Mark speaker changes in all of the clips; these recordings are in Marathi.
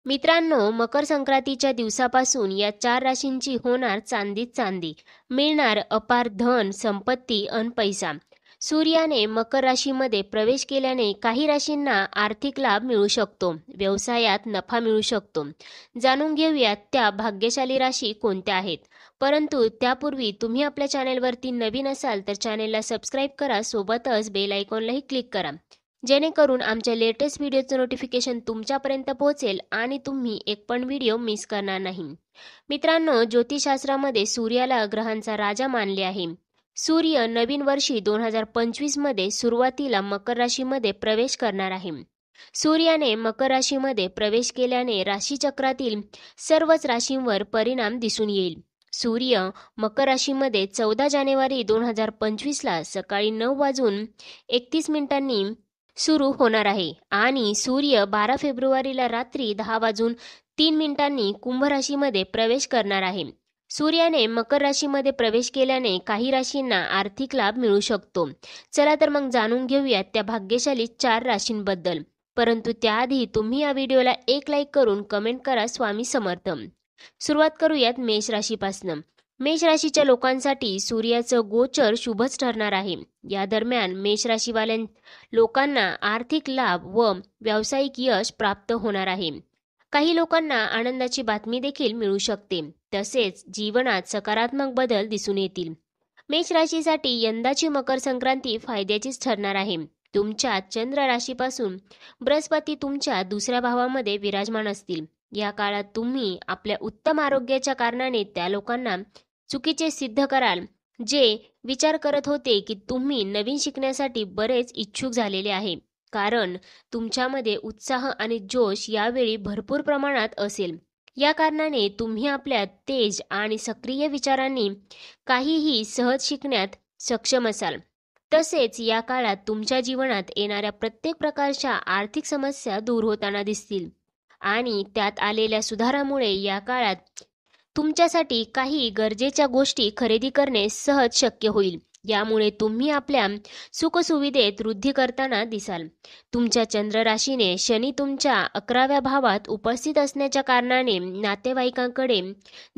Speaker 1: मित्रांनो, मकर संक्रांतीच्या दिवसापासून या 4 राशींची होणार चांदीत चांदी. मिळणार अपार धन, संपत्ती अन पैसा. सूर्याने मकर राशीमध्ये प्रवेश केल्याने काही राशींना आर्थिक लाभ मिळू शकतो, व्यवसायात नफा मिळू शकतो. जाणून घेऊयात त्या भाग्यशाली राशी कोणत्या आहेत. परंतु त्यापूर्वी तुम्ही आपल्या चॅनेलवरती नवीन असाल तर चॅनेलला सबस्क्राईब करा, सोबतच बेल आयकॉनलाही क्लिक करा, जेणेकरून आमच्या लेटेस्ट व्हिडिओचं नोटिफिकेशन तुमच्यापर्यंत पोहोचेल आणि तुम्ही एक पण व्हिडिओ मिस करणार नाही. मित्रांनो, ज्योतिषशास्त्रामध्ये सूर्याला ग्रहांचा राजा मानले आहे. सूर्य नवीन वर्षी 2025 मध्ये सुरुवातीला मकर राशीमध्ये प्रवेश करणार आहे. सूर्याने मकर राशीमध्ये प्रवेश केल्याने राशीचक्रातील सर्वच राशींवर परिणाम दिसून येईल. सूर्य मकर राशीमध्ये 14 जानेवारी 2025ला सकाळी 9:31 सुरू होणार आहे आणि सूर्य 12 फेब्रुवारीला रात्री 10:03 कुंभ राशीमध्ये प्रवेश करणार आहे. सूर्याने मकर राशीमध्ये प्रवेश केल्याने काही राशींना आर्थिक लाभ मिळू शकतो. चला तर मग जाणून घेऊयात त्या भाग्यशाली 4 राशींबद्दल. परंतु त्याआधी तुम्ही या व्हिडिओला एक लाईक करून कमेंट करा स्वामी समर्थ. सुरुवात करूयात मेष राशीपासून. मेष राशीच्या लोकांसाठी सूर्याचं गोचर शुभच ठरणार आहे. या दरम्यान मेष राशीवाल्या लोकांना आर्थिक लाभ व व्यावसायिक यश प्राप्त होणार आहे. काही लोकांना आनंदाची बातमी देखील मिळू शकते. तसेच जीवनात सकारात्मक बदल दिसून येतील. मेष राशीसाठी यंदाची मकर संक्रांती फायद्याचीच ठरणार आहे. तुमच्या चंद्र राशीपासून बृहस्पती तुमच्या दुसऱ्या भावामध्ये विराजमान असतील. या काळात तुम्ही आपल्या उत्तम आरोग्याच्या कारणाने त्या लोकांना चुकीचे सिद्ध कराल जे विचार करत होते की तुम्ही नवीन शिकण्यासाठी बरेच इच्छुक झालेले आहे. कारण तुमच्यामध्ये उत्साह आणि जोश यावेळी भरपूर प्रमाणात असेल. या कारणाने तुम्ही आपल्या तेज आणि सक्रिय विचारांनी काहीही सहज शिकण्यात सक्षम असाल. तसेच या काळात तुमच्या जीवनात येणाऱ्या प्रत्येक प्रकारच्या आर्थिक समस्या दूर होताना दिसतील आणि त्यात आलेल्या सुधारामुळे या काळात तुमच्यासाठी काही गरजेच्या गोष्टी खरेदी करणे सहज शक्य होईल. यामुळे तुम्ही आपल्या सुखसुविधेत वृद्धी करताना दिसाल. तुमच्या चंद्र राशीने शनी तुमच्या 11व्या भावात उपस्थित असण्याच्या कारणाने नातेवाईकांकडे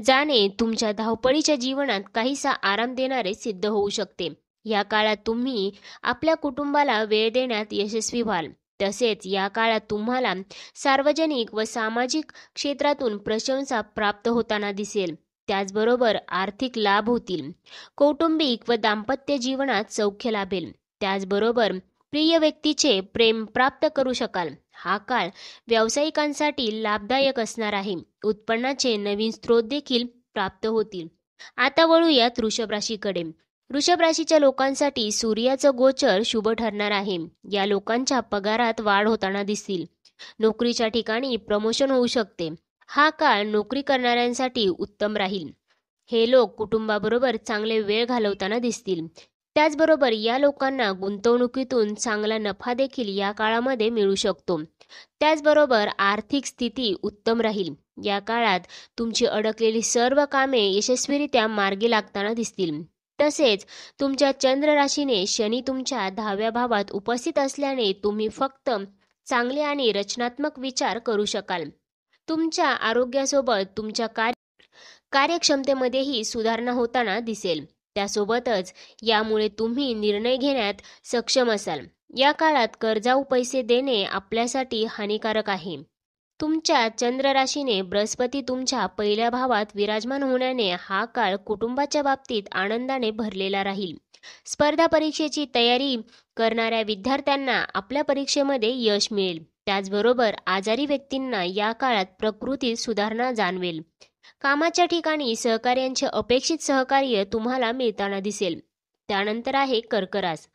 Speaker 1: जाणे तुमच्या धावपळीच्या जीवनात काहीसा आराम देणारे सिद्ध होऊ शकते. या काळात तुम्ही आपल्या कुटुंबाला वेळ देण्यात यशस्वी व्हाल. तसेच या काळात तुम्हाला सार्वजनिक व सामाजिक क्षेत्रातून प्रशंसा प्राप्त होताना दिसेल. त्याचबरोबर आर्थिक लाभ होतील. कौटुंबिक व दाम्पत्य जीवनात सौख्य लाभेल. त्याचबरोबर प्रिय व्यक्तीचे प्रेम प्राप्त करू शकाल. हा काळ व्यावसायिकांसाठी लाभदायक असणार आहे. उत्पन्नाचे नवीन स्रोत देखील प्राप्त होतील. आता वळूयात वृषभ राशीकडे. वृषभ राशीच्या लोकांसाठी सूर्याचं गोचर शुभ ठरणार आहे. या लोकांच्या पगारात वाढ होताना दिसतील. नोकरीच्या ठिकाणी प्रमोशन होऊ शकते. हा काळ नोकरी करणाऱ्यांसाठी उत्तम राहील. हे लोक कुटुंबाबरोबर चांगले वेळ घालवताना दिसतील. त्याचबरोबर या लोकांना गुंतवणुकीतून चांगला नफा देखील या काळामध्ये मिळू शकतो. त्याचबरोबर आर्थिक स्थिती उत्तम राहील. या काळात तुमची अडकलेली सर्व कामे यशस्वीरित्या मार्गी लागताना दिसतील. तसेच तुमच्या चंद्र राशीने शनी तुमच्या 10व्या भावात उपस्थित असल्याने तुम्ही फक्त चांगले आणि रचनात्मक विचार करू शकाल. तुमच्या आरोग्यासोबत तुमच्या कार्यक्षमतेमध्येही सुधारणा होताना दिसेल. त्यासोबतच यामुळे तुम्ही निर्णय घेण्यात सक्षम असाल. या काळात कर्जाऊ पैसे देणे आपल्यासाठी हानिकारक आहे. तुमच्या चंद्र राशीने बृहस्पती तुमच्या पहिल्या भावात विराजमान होण्याने हा काळ कुटुंबाच्या बाबतीत आनंदाने भरलेला राहील. स्पर्धा परीक्षेची तयारी करणाऱ्या विद्यार्थ्यांना आपल्या परीक्षेमध्ये यश मिळेल. त्याचबरोबर आजारी व्यक्तींना या काळात प्रकृतीत सुधारणा जाणवेल. कामाच्या ठिकाणी सहकार्यांचे अपेक्षित सहकार्य तुम्हाला मिळताना दिसेल. त्यानंतर आहे कर्क रास.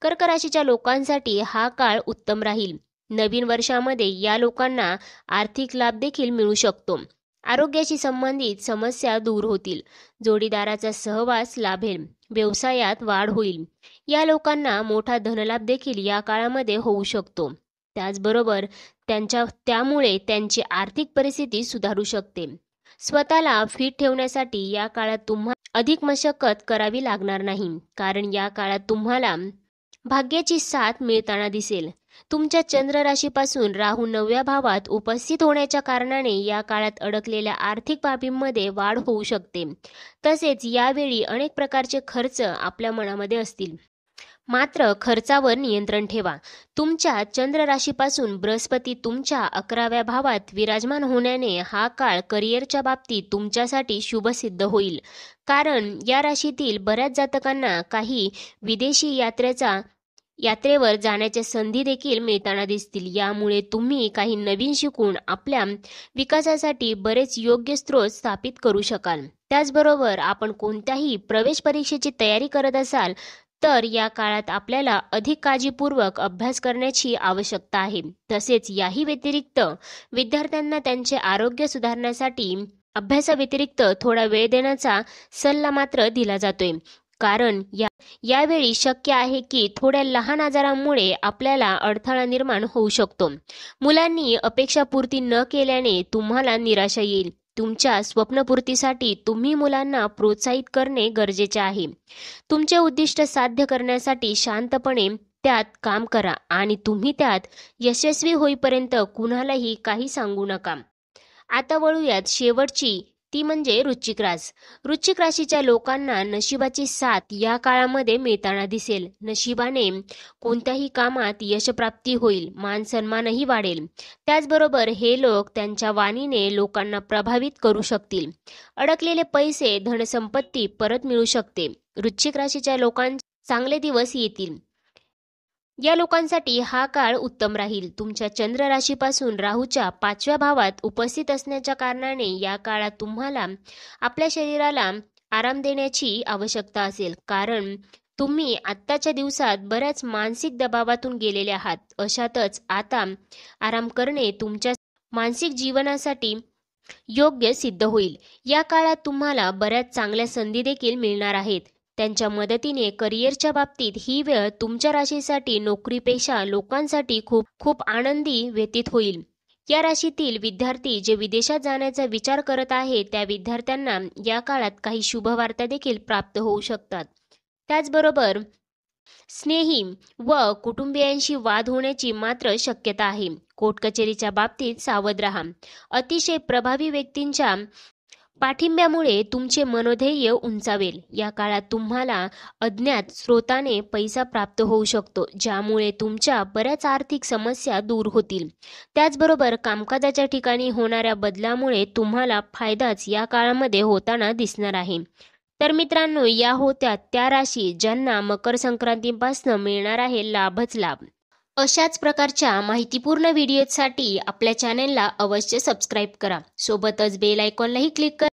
Speaker 1: कर्क राशीच्या लोकांसाठी हा काळ उत्तम राहील. नवीन वर्षामध्ये या लोकांना आर्थिक लाभ देखील मिळू शकतो. आरोग्याशी संबंधित समस्या दूर होतील. जोडीदाराचा सहवास लाभेल. व्यवसायात वाढ होईल. या लोकांना मोठा धनलाभ देखील या काळामध्ये होऊ शकतो. त्याचबरोबर त्यामुळे त्यांची आर्थिक परिस्थिती सुधारू शकते. स्वतःला फिट ठेवण्यासाठी या काळात तुम्हाला अधिक मशक्कत करावी लागणार नाही. कारण या काळात तुम्हाला भाग्याची साथ मिळताना दिसेल. तुमच्या चंद्र राशीपासून राहू 9व्या भावात उपस्थित होण्याच्या कारणाने या काळात अडकलेल्या आर्थिक बाबींमध्ये वाढ होऊ शकते. तसेच यावेळी अनेक प्रकारचे खर्च आपल्या मनामध्ये असतील. मात्र खर्चावर नियंत्रण ठेवा. तुमच्या चंद्र राशीपासून बृहस्पती तुमच्या 11व्या भावात विराजमान होण्याने हा काळ करिअरच्या बाबतीत तुमच्यासाठी शुभ सिद्ध होईल. कारण या राशीतील बऱ्याच जातकांना काही विदेशी यात्रेवर जाण्याच्या संधी देखील मिळताना दिसतील. यामुळे तुम्ही काही नवीन शिकून आपल्या विकासासाठी बरेच योग्य स्रोत स्थापित करू शकाल. त्याचबरोबर आपण कोणत्याही प्रवेश परीक्षेची तयारी करत असाल तर या काळात आपल्याला अधिक काळजीपूर्वक अभ्यास करण्याची आवश्यकता आहे. तसेच याही व्यतिरिक्त विद्यार्थ्यांना त्यांचे आरोग्य सुधारण्यासाठी अभ्यासाव्यतिरिक्त थोडा वेळ देण्याचा सल्ला मात्र दिला जातोय. कारण यावेळी शक्य आहे की थोड्या लहान आजारांमुळे आपल्याला अडथळा निर्माण होऊ शकतो. मुलांनी अपेक्षापूर्ती न केल्याने तुम्हाला निराशा येईल. तुमच्या स्वप्नपूर्तीसाठी तुम्ही मुलांना प्रोत्साहित करणे गरजेचे आहे. तुमचे उद्दिष्ट साध्य करण्यासाठी शांतपणे त्यात काम करा आणि तुम्ही त्यात यशस्वी होईपर्यंत कुणालाही काही सांगू नका. आता वळूयात शेवटची, ती म्हणजे वृश्चिक रास. वृश्चिक राशीच्या लोकांना नशिबाची साथ या काळामध्ये मिळताना दिसेल. नशिबाने कोणत्याही कामात यशप्राप्ती होईल, मान सन्मानही वाढेल. त्याचबरोबर हे लोक त्यांच्या वाणीने लोकांना प्रभावित करू शकतील. अडकलेले पैसे, धनसंपत्ती परत मिळू शकते. वृश्चिक राशीच्या लोकांचे चांगले दिवस येतील. या लोकांसाठी हा काळ उत्तम राहील. तुमच्या चंद्र राशीपासून राहूच्या 5व्या भावात उपस्थित असण्याच्या कारणाने या काळात तुम्हाला आपल्या शरीराला आराम देण्याची आवश्यकता असेल. कारण तुम्ही आत्ताच्या दिवसात बऱ्याच मानसिक दबावातून गेलेले आहात. अशातच आता आराम करणे तुमच्या मानसिक जीवनासाठी योग्य सिद्ध होईल. या काळात तुम्हाला बऱ्याच चांगल्या संधी देखील मिळणार आहेत. त्यांच्या मदतीने करिअरच्या बाबतीत ही वेळ तुमच्या राशीसाठी नोकरीपेक्षा लोकांसाठी खूप आनंदी व्यतीत होईल. या राशीतील विद्यार्थी जे विदेशात जाण्याचा विचार करत आहेत त्या विद्यार्थ्यांना या काळात काही शुभवार्ता देखील प्राप्त होऊ शकतात. त्याचबरोबर स्नेही व कुटुंबियांशी वाद होण्याची मात्र शक्यता आहे. कोर्ट कचेरीच्या बाबतीत सावध राहा. अतिशय प्रभावी व्यक्तींच्या पाठिंब्यामुळे तुमचे मनोधैर्य उंचावेल. या काळात तुम्हाला अज्ञात स्रोताने पैसा प्राप्त होऊ शकतो, ज्यामुळे तुमच्या बऱ्याच आर्थिक समस्या दूर होतील. त्याचबरोबर कामकाजाच्या ठिकाणी होणाऱ्या बदलामुळे तुम्हाला फायदाच या काळामध्ये होताना दिसणार आहे. तर मित्रांनो, या होत्या त्या राशी ज्यांना मकर संक्रांतीपासून मिळणार आहे लाभच लाभ. अशाच प्रकारच्या माहितीपूर्ण व्हिडिओसाठी आपल्या चॅनेलला अवश्य सबस्क्राईब करा. सोबतच बेल आयकॉनलाही क्लिक करा